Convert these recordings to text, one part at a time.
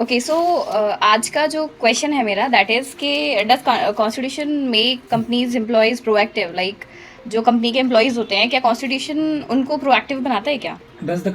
Okay, सो आज का जो क्वेश्चन है मेरा, दैट इज कि does constitution make companies employees proactive, like जो कंपनी के एम्प्लॉयज होते हैं, क्या कॉन्स्टिट्यूशन उनको प्रोएक्टिव बनाता है क्या? Does the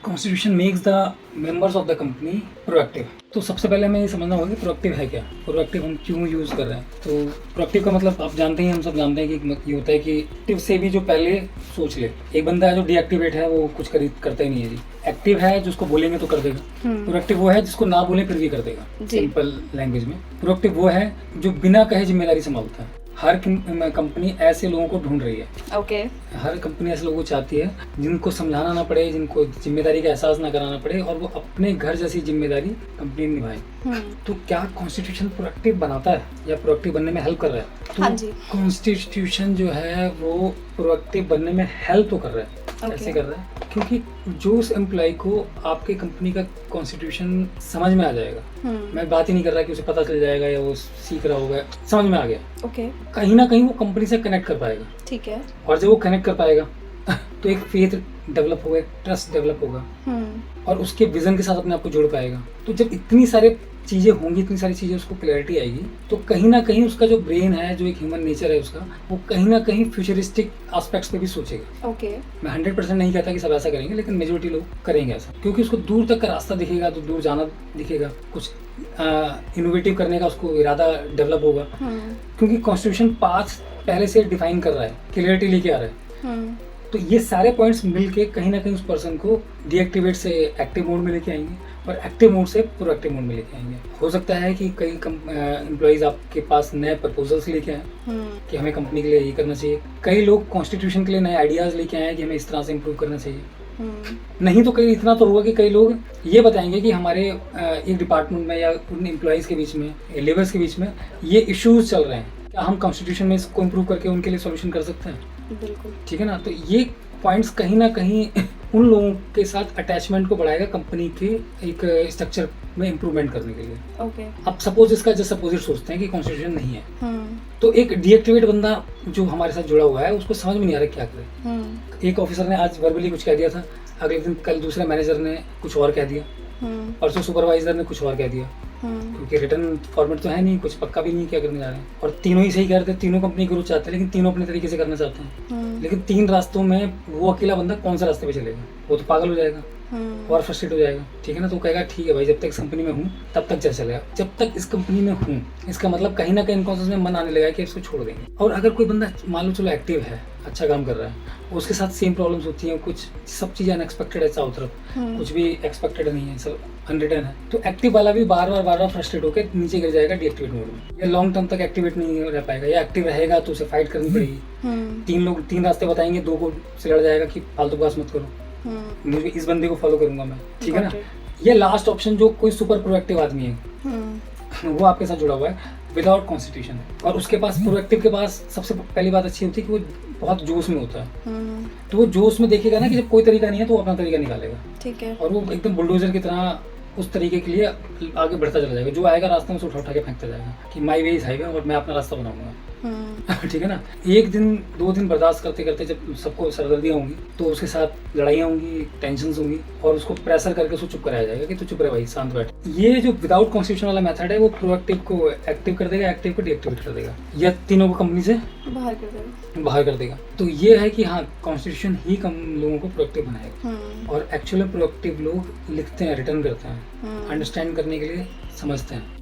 constitution makes the members of the company proactive. तो सबसे पहले हमें ये समझना होगा कि प्रोएक्टिव है क्या, प्रोएक्टिव हम क्यों यूज़ कर रहे हैं। तो प्रोएक्टिव का मतलब आप जानते हैं, हम सब जानते हैं कि ये होता है कि एक्टिव से भी जो पहले सोच ले। एक बंदा है जो डीएक्टिवेट है, वो कुछ करता ही नहीं है जी। एक्टिव है जिसको बोलेंगे तो कर देगा। प्रोएक्टिव वो है जिसको ना बोले फिर भी कर देगा। सिंपल लैंग्वेज में प्रोएक्टिव वो है जो बिना कहे जिम्मेदारी संभालता है। हर कंपनी ऐसे लोगों को ढूंढ रही है। ओके। हर कंपनी ऐसे लोगों को चाहती है जिनको समझाना ना पड़े, जिनको जिम्मेदारी का एहसास ना कराना पड़े, और वो अपने घर जैसी जिम्मेदारी कंपनी में निभाए। तो क्या कॉन्स्टिट्यूशन प्रोएक्टिव बनाता है या प्रोएक्टिव बनने में हेल्प कर रहा है? तो हाँ जी। कॉन्स्टिट्यूशन जो है वो प्रोएक्टिव बनने में हेल्प तो कर रहा है। कैसे कर रहा है? क्योंकि जो उस एम्प्लॉय को आपके कंपनी का कॉन्स्टिट्यूशन समझ में आ जाएगा। मैं बात ही नहीं कर रहा कि उसे पता चल जाएगा या वो सीख रहा होगा, समझ में आ गया। ओके। कहीं ना कहीं वो कंपनी से कनेक्ट कर पाएगा। ठीक है। और जब वो कनेक्ट कर पाएगा तो एक फेथ डेवलप होगा, एक ट्रस्ट डेवलप होगा, और उसके विजन के साथ अपने आप को जोड़ पाएगा। तो जब इतनी सारी चीज़ें होंगी, इतनी सारी चीज़ें उसको क्लैरिटी आएगी, तो कहीं ना कहीं उसका जो ब्रेन है, जो एक ह्यूमन नेचर है उसका, वो कहीं ना कहीं फ्यूचरिस्टिक एस्पेक्ट्स पे भी सोचेगा। ओके। मैं 100% नहीं कहता कि सब ऐसा करेंगे, लेकिन मेजोरिटी लोग करेंगे ऐसा, क्योंकि उसको दूर तक का रास्ता दिखेगा, तो दूर जाना दिखेगा, कुछ इनोवेटिव करने का उसको इरादा डेवलप होगा। क्योंकि कॉन्स्टिट्यूशन पाथ पहले से डिफाइन कर रहा है, क्लियरिटी लेके आ रहा है। तो ये सारे पॉइंट्स मिलके कहीं ना कहीं उस पर्सन को डीएक्टिवेट से एक्टिव मोड में लेके आएंगे, और एक्टिव मोड से प्रोएक्टिव मोड में लेके आएंगे। हो सकता है कि कई एम्प्लॉइज आपके पास नए प्रपोजल्स लेके आए कि हमें कंपनी के लिए ये करना चाहिए। कई लोग कॉन्स्टिट्यूशन के लिए नए आइडियाज लेके आए कि हमें इस तरह से इम्प्रूव करना चाहिए। नहीं तो कई इतना तो होगा कि कई लोग ये बताएंगे कि हमारे एक डिपार्टमेंट में या उन एम्प्लॉइज के बीच में, लेबर्स के बीच में ये इश्यूज चल रहे हैं, क्या हम कॉन्स्टिट्यूशन में इसको इम्प्रूव करके उनके लिए सोल्यूशन कर सकते हैं? बिल्कुल। ठीक है ना। तो ये पॉइंट्स कहीं ना कहीं उन लोगों के साथ अटैचमेंट को बढ़ाएगा कंपनी के एक स्ट्रक्चर में इम्प्रूवमेंट करने के लिए। ओके। अब सपोज इसका जस्ट अपोजिट सोचते हैं कि कॉन्स्टिट्यूशन नहीं है, तो एक डीएक्टिवेट बंदा जो हमारे साथ जुड़ा हुआ है उसको समझ में नहीं आ रहा क्या करे। एक ऑफिसर ने आज वर्बली कुछ कह दिया था, अगले दिन कल दूसरे मैनेजर ने कुछ और कह दिया, परसों सुपरवाइजर ने कुछ और कह दिया, क्योंकि रिटर्न फॉर्मेट तो है नहीं, कुछ पक्का भी नहीं क्या करने जा रहे हैं, और तीनों ही सही करते, तीनों कंपनी ग्रोथ चाहते हैं, लेकिन तीनों अपने तरीके से करना चाहते हैं। लेकिन तीन रास्तों में वो अकेला बंदा कौन सा रास्ते पे चलेगा? वो तो पागल हो जाएगा और फ्रस्ट्रेट हो जाएगा। ठीक है ना। तो कहेगा ठीक है भाई, जब तक इस कंपनी में हूँ तब तक चलेगा, जब तक इस कंपनी में हूँ। इसका मतलब कहीं ना कहीं इनकॉन्शियस में मन आने लगा कि इसको छोड़ देंगे। और अगर कोई बंदा मान लो चलो एक्टिव है, अच्छा काम कर रहा है, उसके साथ सेम प्रॉब्लम्स होती हैं, कुछ सब चीज़ें अनएक्सपेक्टेड है चारों तरफ, कुछ भी एक्सपेक्टेड नहीं है, सब अनरिटन है, तो एक्टिव वाला भी बार बार फ्रस्ट्रेट होकर नीचे गिर जाएगा डीएक्टिवेट मोड में, या लॉन्ग टर्म तक एक्टिवेट नहीं रह पाएगा, या एक्टिव रहेगा तो उसे फाइट करनी पड़ेगी। तीन रास्ते बताएंगे, दो को से लड़ जाएगा कि फालतू बकवास मत करो, मुझे इस बंदे को फॉलो करूंगा मैं। ठीक है ना। ये लास्ट ऑप्शन जो कोई सुपर प्रोएक्टिव आदमी है वो आपके साथ जुड़ा हुआ है विदाउट कॉन्स्टिट्यूशन, और उसके पास प्रोएक्टिव के पास सबसे पहली बात अच्छी होती है कि वो बहुत जोश में होता है। तो वो जोश में देखेगा ना कि जब कोई तरीका नहीं है तो वो अपना तरीका निकालेगा। ठीक है। और वो एकदम बुलडोजर की तरह उस तरीके के लिए आगे बढ़ता चला जाएगा। जो आएगा रास्ते में उसे उठा के फेंकता जाएगा कि माई वे इज हाईवे, और मैं अपना रास्ता बनाऊंगा। ठीक है ना। एक दिन दो दिन बर्दाश्त करते करते जब सबको सरदर्दियाँ होंगी तो उसके साथ लड़ाइयाँ होंगी, टेंशन होंगी, और उसको प्रेशर करके उसको चुप कराया जाएगा कि तू चुप रहे भाई, शांत बैठ। ये जो विदाउट कॉन्स्टिट्यूशन वाला मेथड है वो प्रोएक्टिव को एक्टिव कर देगा, एक्टिव को डीएक्टिवेट कर देगा, या तीनों को कंपनी से बाहर कर देगा। तो ये है कि हाँ, कॉन्स्टिट्यूशन ही कम लोगों को प्रोएक्टिव बनाएगा, और एक्चुअली प्रोएक्टिव लोग लिखते हैं, रिटर्न करते हैं, अंडरस्टैंड करने के लिए समझते हैं।